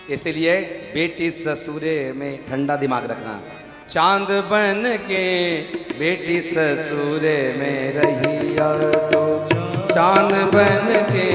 इसीलिए बेटी ससुरे में ठंडा दिमाग रखना। चांद बन के बेटी ससुरे में रहिया तो, चांद बन के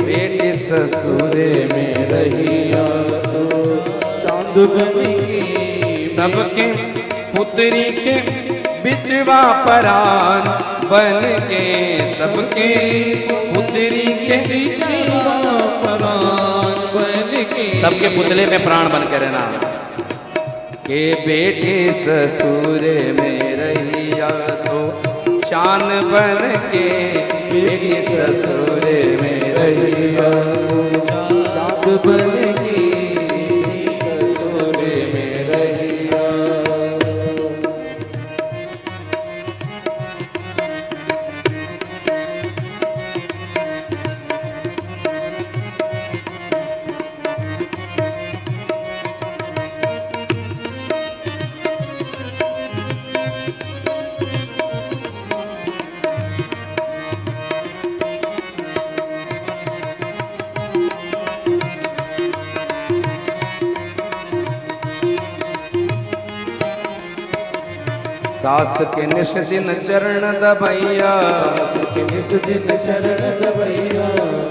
बेटी ससुरे में रहिया तो, चांद बन के सबके पुत्री के बिचवा परान बन के, सबके पुत्री के बिचवा परान बन के, सबके पुतले में प्राण बन के रहना। के बेटे ससुर में रहिया तो, चांद बन के बेटी ससुर में रहिया तो, चांद बन के ससुर में रहिया। सास के निस दिन चरण दबैया, सास के निस दिन चरण दबैया,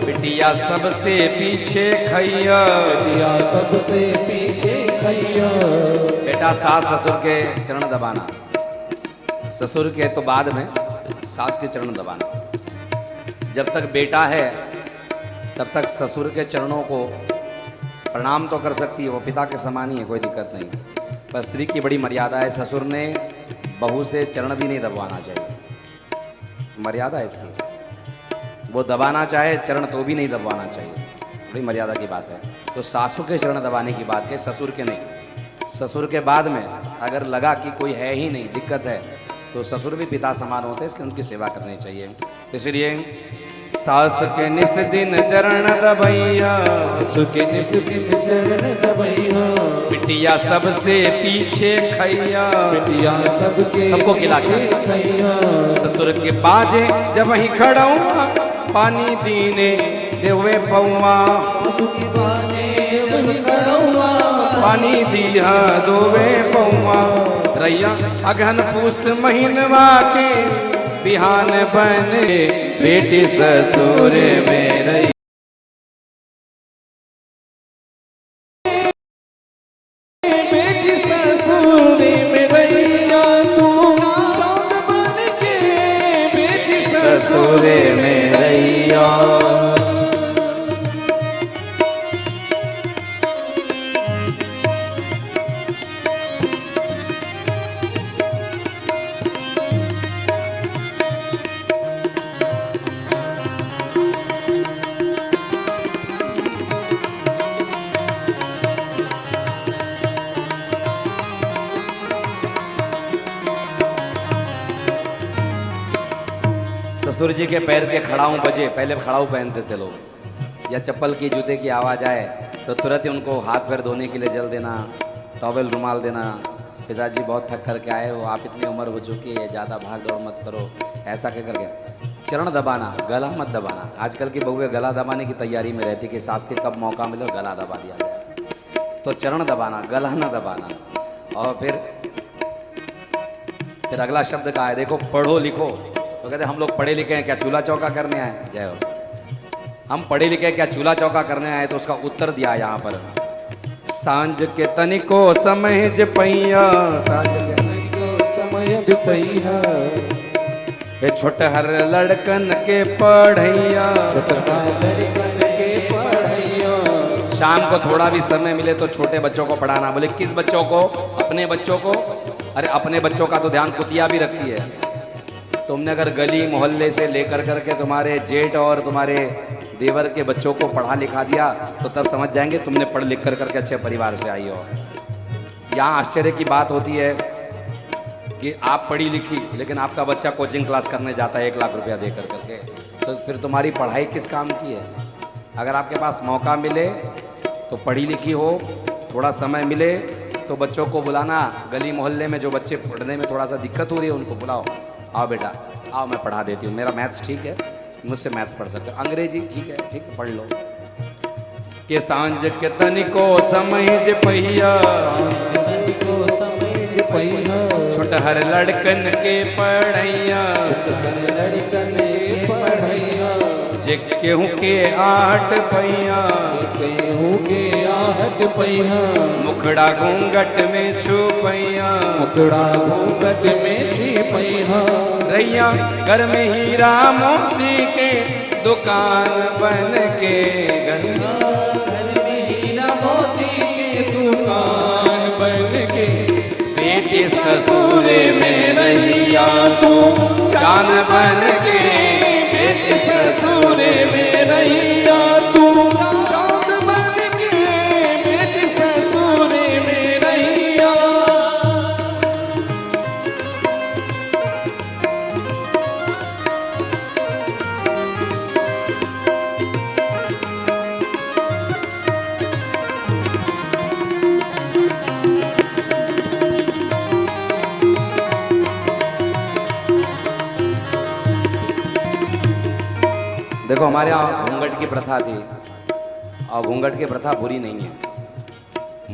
बिटिया सबसे पीछे खैया, बिटिया सबसे पीछे खैया। बेटा सास ससुर के चरण दबाना, ससुर के तो बाद में सास के चरण दबाना। जब तक बेटा है तब तक ससुर के चरणों को प्रणाम तो कर सकती है, वो पिता के समान ही है, कोई दिक्कत नहीं। पर स्त्री की बड़ी मर्यादा है, ससुर ने बहू से चरण भी नहीं दबाना चाहिए, मर्यादा है इसकी। वो दबाना चाहे चरण तो भी नहीं दबाना चाहिए, बड़ी मर्यादा की बात है। तो सासू के चरण दबाने की बात है, ससुर के नहीं। ससुर के बाद में अगर लगा कि कोई है ही नहीं, दिक्कत है, तो ससुर भी पिता समान होते हैं, इसलिए उनकी सेवा करनी चाहिए। इसलिए सास के निस दिन चरण दबैया, सासु के निस दिन चरण दबैया, बिटिया सबसे पीछे खैया, बिटिया सबको खिला खैया। ससुर के बाजे जब वहीं खड़ाऊं, पानी दीने देवे पौआ, पानी दिया दोवे पौआ। रैया अगहन पूस महीनवा के बिहान बन बेटी ससुर में रही, बेटी ससुर में रहिया तू, चांद बन के बेटी ससुर में रहिया। ससुर जी के पैर के खड़ाऊ बजे, पहले खड़ाऊ पहनते थे लोग, या चप्पल की जूते की आवाज़ आए तो तुरंत ही उनको हाथ पैर धोने के लिए जल देना, टॉवेल रुमाल देना। पिताजी बहुत थक करके आए हो, आप इतनी उम्र हो चुकी है, ज़्यादा भाग दौड़ मत करो, ऐसा कह करके। चरण दबाना, गला मत दबाना। आजकल की बहुएं गला दबाने की तैयारी में रहती कि सास के कब मौका मिले गला दबा दिया जाए। तो चरण दबाना, गला न दबाना। और फिर अगला शब्द कहा है, देखो पढ़ो लिखो, तो कहते हम लोग पढ़े लिखे हैं, क्या चूल्हा चौका करने आए? जय हो। हम पढ़े लिखे क्या चूल्हा चौका करने आए? तो उसका उत्तर दिया यहाँ पर, सांझ के तनिको समय ज पैया, सांझ के तनिको समय ज पैया, छोटहर लड़कन के पढ़ैया, छोटहर लड़कन के पढ़ैया। शाम को थोड़ा भी समय मिले तो छोटे बच्चों को पढ़ाना। बोले किस बच्चों को? अपने बच्चों को। अरे अपने बच्चों का तो ध्यान कुतिया भी रखती है। तुमने अगर गली मोहल्ले से लेकर करके तुम्हारे जेठ और तुम्हारे देवर के बच्चों को पढ़ा लिखा दिया तो तब समझ जाएंगे तुमने पढ़ लिख कर करके अच्छे परिवार से आई हो। यहाँ आश्चर्य की बात होती है कि आप पढ़ी लिखी लेकिन आपका बच्चा कोचिंग क्लास करने जाता है 1 लाख रुपया दे कर करके, तो फिर तुम्हारी पढ़ाई किस काम की है? अगर आपके पास मौका मिले तो पढ़ी लिखी हो, थोड़ा समय मिले तो बच्चों को बुलाना। गली मोहल्ले में जो बच्चे पढ़ने में थोड़ा सा दिक्कत हो रही है उनको बुलाओ, आओ बेटा आओ मैं पढ़ा देती हूँ, मेरा मैथ्स ठीक है, मुझसे मैथ्स पढ़ सकते हो, अंग्रेजी ठीक है पढ़ लो। के सांझ के तनिको समझ पहिया, छुटहर लड़कन के पढ़ैया, जे केहू के आठ पैया, मुखड़ा घूंघट में छुपैया, रैया घर में हीरा मोती के दुकान बन के, घर में हीरा मोती के दुकान बन के, बेटे ससुरे में रहिया तू जान बन के, बेटे ससुरे में रहिया तू जान बन के, बेटे ससुरे में रहिया। देखो हमारे यहाँ घूंघट की प्रथा थी, और घूंघट की प्रथा बुरी नहीं है,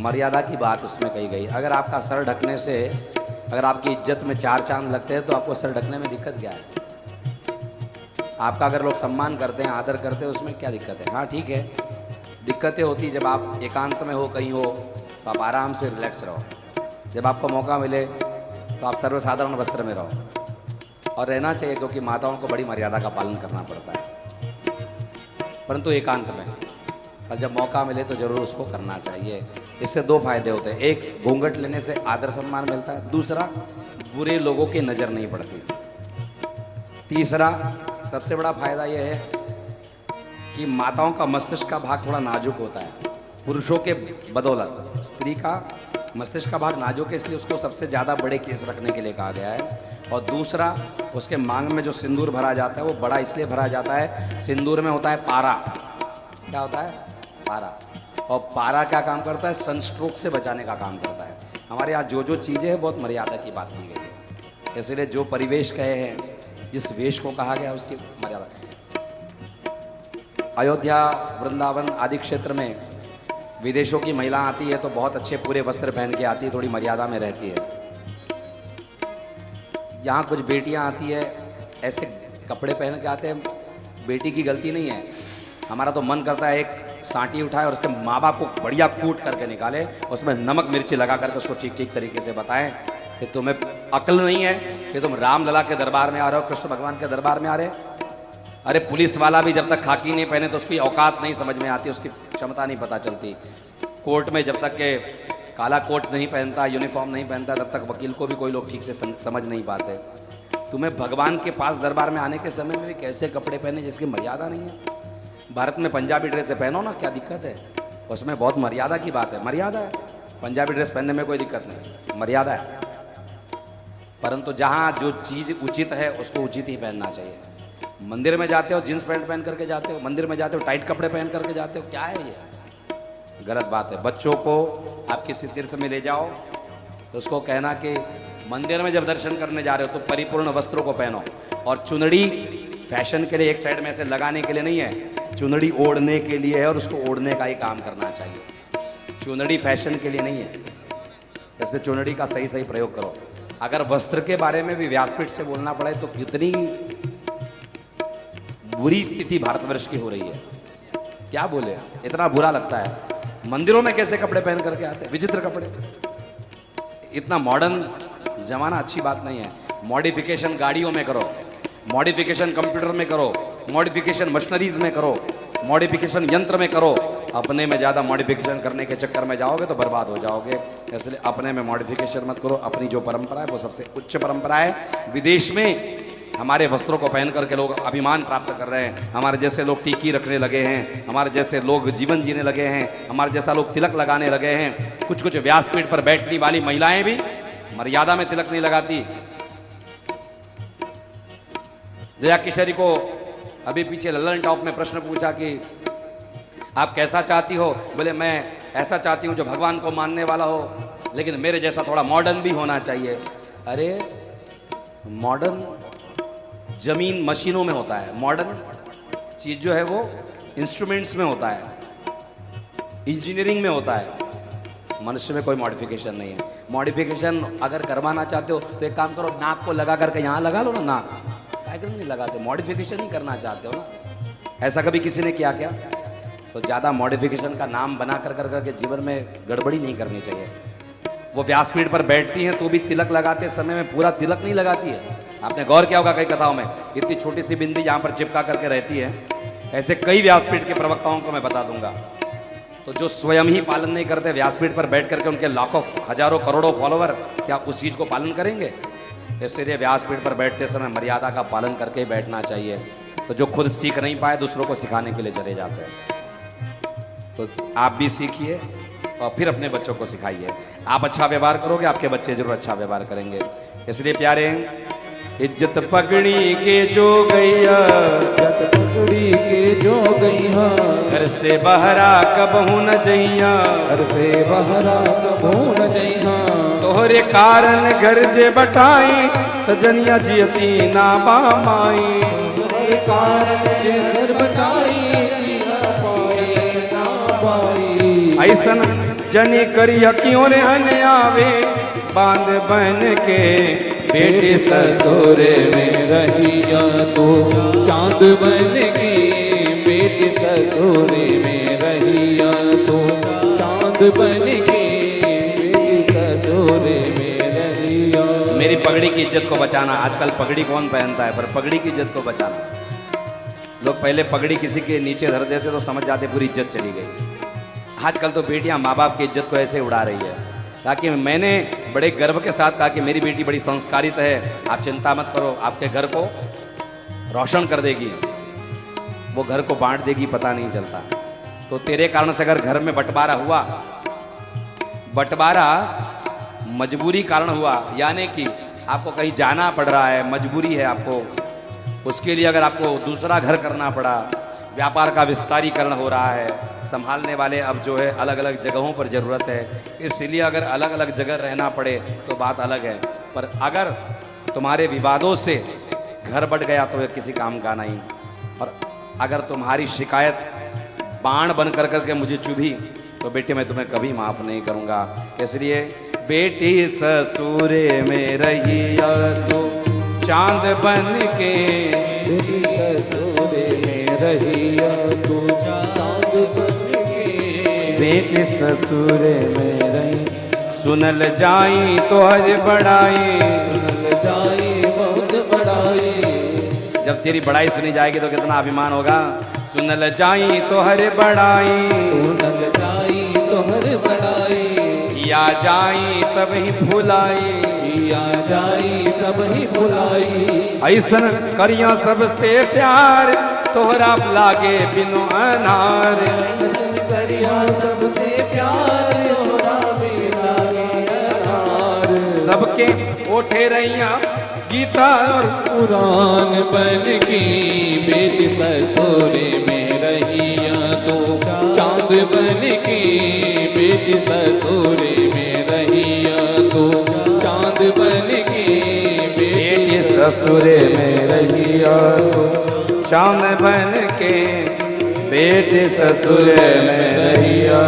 मर्यादा की बात उसमें कही गई। अगर आपका सर ढकने से अगर आपकी इज्जत में 4 चांद लगते हैं तो आपको सर ढकने में दिक्कत क्या है? आपका अगर लोग सम्मान करते हैं, आदर करते हैं, उसमें क्या दिक्कत है? हाँ ठीक है, दिक्कतें होती जब आप एकांत में हो, कहीं हो, तो आप आराम से रिलैक्स रहो। जब आपको मौका मिले तो आप सर्वसाधारण वस्त्र में रहो, और रहना चाहिए, क्योंकि माताओं को बड़ी मर्यादा का पालन करना पड़ता है, परंतु एकांत में। और जब मौका मिले तो जरूर उसको करना चाहिए। इससे 2 फायदे होते हैं, एक घूंघट लेने से आदर सम्मान मिलता है, दूसरा बुरे लोगों की नज़र नहीं पड़ती, तीसरा सबसे बड़ा फायदा यह है कि माताओं का मस्तिष्क का भाग थोड़ा नाजुक होता है, पुरुषों के बदौलत स्त्री का मस्तिष्क का भाग नाजुक है, इसलिए उसको सबसे ज़्यादा बड़े केस रखने के लिए कहा गया है। और दूसरा, उसके मांग में जो सिंदूर भरा जाता है वो बड़ा इसलिए भरा जाता है, सिंदूर में होता है पारा। क्या होता है? पारा। और पारा क्या काम करता है? सनस्ट्रोक से बचाने का काम करता है। हमारे यहाँ जो जो चीज़ें हैं बहुत मर्यादा की बात की गई है, इसलिए जो परिवेश कहे हैं, जिस वेश को कहा गया उसकी मर्यादा। अयोध्या, वृंदावन आदि क्षेत्र में विदेशों की महिला आती है तो बहुत अच्छे पूरे वस्त्र पहन के आती है, थोड़ी मर्यादा में रहती है। यहाँ कुछ बेटियाँ आती है ऐसे कपड़े पहन के आते हैं, बेटी की गलती नहीं है, हमारा तो मन करता है एक सांटी उठाए और उसके माँ बाप को बढ़िया कूट करके निकाले, उसमें नमक मिर्ची लगा करके उसको ठीक ठीक तरीके से बताएं कि तुम्हें अक्ल नहीं है कि तुम राम लला के दरबार में आ रहे हो, कृष्ण भगवान के दरबार में आ रहे। अरे पुलिस वाला भी जब तक खाकी नहीं पहने तो उसकी औकात नहीं समझ में आती, उसकी क्षमता नहीं पता चलती। कोर्ट में जब तक के काला कोट नहीं पहनता, यूनिफॉर्म नहीं पहनता, तब तक वकील को भी कोई लोग ठीक से समझ नहीं पाते। तुम्हें भगवान के पास दरबार में आने के समय में भी कैसे कपड़े पहने जिसकी मर्यादा नहीं है। भारत में पंजाबी ड्रेस पहनो ना, क्या दिक्कत है? उसमें बहुत मर्यादा की बात है, मर्यादा है। पंजाबी ड्रेस पहनने में कोई दिक्कत नहीं, मर्यादा है। परंतु जहाँ जो चीज़ उचित है उसको उचित ही पहनना चाहिए। मंदिर में जाते हो जींस पैंट पहन करके जाते हो, मंदिर में जाते हो टाइट कपड़े पहन करके जाते हो, क्या है ये? गलत बात है। बच्चों को आप किसी तीर्थ में ले जाओ तो उसको कहना कि मंदिर में जब दर्शन करने जा रहे हो तो परिपूर्ण वस्त्रों को पहनो। और चुनड़ी फैशन के लिए एक साइड में ऐसे लगाने के लिए नहीं है, चुनड़ी ओढ़ने के लिए है और उसको ओढ़ने का ही काम करना चाहिए। चुनड़ी फैशन के लिए नहीं है, इसलिए चुनड़ी का सही सही प्रयोग करो। अगर वस्त्र के बारे में भी व्यासपीठ से बोलना पड़े तो कितनी बुरी स्थिति भारतवर्ष की हो रही है, क्या बोले, इतना बुरा लगता है। मंदिरों में कैसे कपड़े पहन करके आते हैं, विचित्र कपड़े। इतना मॉडर्न जमाना अच्छी बात नहीं है। मॉडिफिकेशन गाड़ियों में करो, मॉडिफिकेशन कंप्यूटर में करो, मॉडिफिकेशन मशीनरीज में करो, मॉडिफिकेशन यंत्र में करो। अपने में ज़्यादा मॉडिफिकेशन करने के चक्कर में जाओगे तो बर्बाद हो जाओगे। इसलिए अपने में मॉडिफिकेशन मत करो। अपनी जो परंपरा है वो सबसे उच्च परंपरा है। विदेश में हमारे वस्त्रों को पहन करके लोग अभिमान प्राप्त कर रहे हैं, हमारे जैसे लोग टीकी रखने लगे हैं, हमारे जैसे लोग जीवन जीने लगे हैं, हमारे जैसा लोग तिलक लगाने लगे हैं। कुछ कुछ व्यासपीठ पर बैठने वाली महिलाएं भी मर्यादा में तिलक नहीं लगाती। जया किशोरी को अभी पीछे ललन टॉप में प्रश्न पूछा कि आप कैसा चाहती हो? बोले मैं ऐसा चाहती हूँ जो भगवान को मानने वाला हो, लेकिन मेरे जैसा थोड़ा मॉडर्न भी होना चाहिए। अरे मॉडर्न जमीन मशीनों में होता है, मॉडर्न चीज़ जो है वो इंस्ट्रूमेंट्स में होता है। इंजीनियरिंग में होता है, मनुष्य में कोई मॉडिफिकेशन नहीं है। मॉडिफिकेशन अगर करवाना चाहते हो तो एक काम करो, नाक को लगा करके यहाँ लगा लो ना, नाक टाइगर नहीं लगाते, मॉडिफिकेशन ही करना चाहते हो ना। ऐसा कभी किसी ने किया क्या? तो ज़्यादा मॉडिफिकेशन का नाम बना कर करके जीवन में गड़बड़ी नहीं करनी चाहिए। वो व्यासपीठ पर बैठती हैं तो भी तिलक लगाते समय में पूरा तिलक नहीं लगाती है। आपने गौर किया होगा कई कथाओं में, इतनी छोटी सी बिंदी यहाँ पर चिपका करके रहती है। ऐसे कई व्यासपीठ के प्रवक्ताओं को मैं बता दूंगा। तो जो स्वयं ही पालन नहीं करते, व्यासपीठ पर बैठ करके उनके लाखों हजारों करोड़ों फॉलोवर क्या उस चीज को पालन करेंगे? इसलिए व्यासपीठ पर बैठते समय मर्यादा का पालन करके ही बैठना चाहिए। तो जो खुद सीख नहीं पाए दूसरों को सिखाने के लिए चले जाते हैं। तो आप भी सीखिए और फिर अपने बच्चों को सिखाइए। आप अच्छा व्यवहार करोगे, आपके बच्चे जरूर अच्छा व्यवहार करेंगे। इसलिए प्यारे, इज्जत पगड़ी के जो गैया, इज्जत पगड़ी के जो गैया, घर से बहरा कबहू न जइया, घर से बहरा कबहू न जइया। तोहरे कारण घर जे बटाई, त जनिया जियती ना बामाई। तोहरे कारण जे घर बटाई, ना पाई। ऐसन जनी करिया क्यों रे हन आवे, बांध बन के बेटे ससुर में रहिया तो चांद बन के, बेटे ससुर में रहिया तो चांद बन के, बेटे ससुर में रहिया। मेरी पगड़ी की इज्जत को बचाना। आजकल पगड़ी कौन पहनता है, पर पगड़ी की इज्जत को बचाना। लोग पहले पगड़ी किसी के नीचे धर देते तो समझ जाते पूरी इज्जत चली गई। आजकल तो बेटियां माँ बाप की इज्जत को ऐसे उड़ा रही है। ताकि मैंने बड़े गर्व के साथ कहा कि मेरी बेटी बड़ी संस्कारित है, आप चिंता मत करो, आपके घर को रोशन कर देगी, वो घर को बांट देगी, पता नहीं चलता। तो तेरे कारण से अगर घर में बंटवारा हुआ, बंटवारा मजबूरी कारण हुआ, यानी कि आपको कहीं जाना पड़ रहा है, मजबूरी है आपको, उसके लिए अगर आपको दूसरा घर करना पड़ा, व्यापार का विस्तारीकरण हो रहा है, संभालने वाले अब जो है अलग अलग जगहों पर ज़रूरत है, इसलिए अगर अलग अलग जगह रहना पड़े तो बात अलग है। पर अगर तुम्हारे विवादों से घर बढ़ गया तो ये किसी काम का नहीं। और अगर तुम्हारी शिकायत बाण बन कर करके मुझे चुभी तो बेटे मैं तुम्हें कभी माफ़ नहीं करूँगा। इसलिए बेटी ससुरे में रहिया तो चांद बन के, बेटी ससुरे में रहिया तो चांद बन के, बेटी ससुरे में रही। सुनल जाई तो हर बड़ाई, सुनल जाई बहुत बड़ाई। जब तेरी बड़ाई सुनी जाएगी तो कितना अभिमान होगा। सुनल जाई तो हर बड़ाई, सुनल जाई तो हर बड़ाई। किया जाई तब ही भुलाई, किया जाई तब ही भुलाई। ऐसन करिया सबसे प्यार, तोहरा लागे बिनु अनार। करिया सबसे प्यार, तोहरा बिनु लागे अनार। सबके ओठे रैया गीता और कुरान बन की, बेटी ससुरे में रहिया तो चांद बन की, बेटी ससुरे में रहिया तो चांद बन की, बेटी ससुरे में रहिया तो चांद बन के, बेटी ससुरे में रहिया।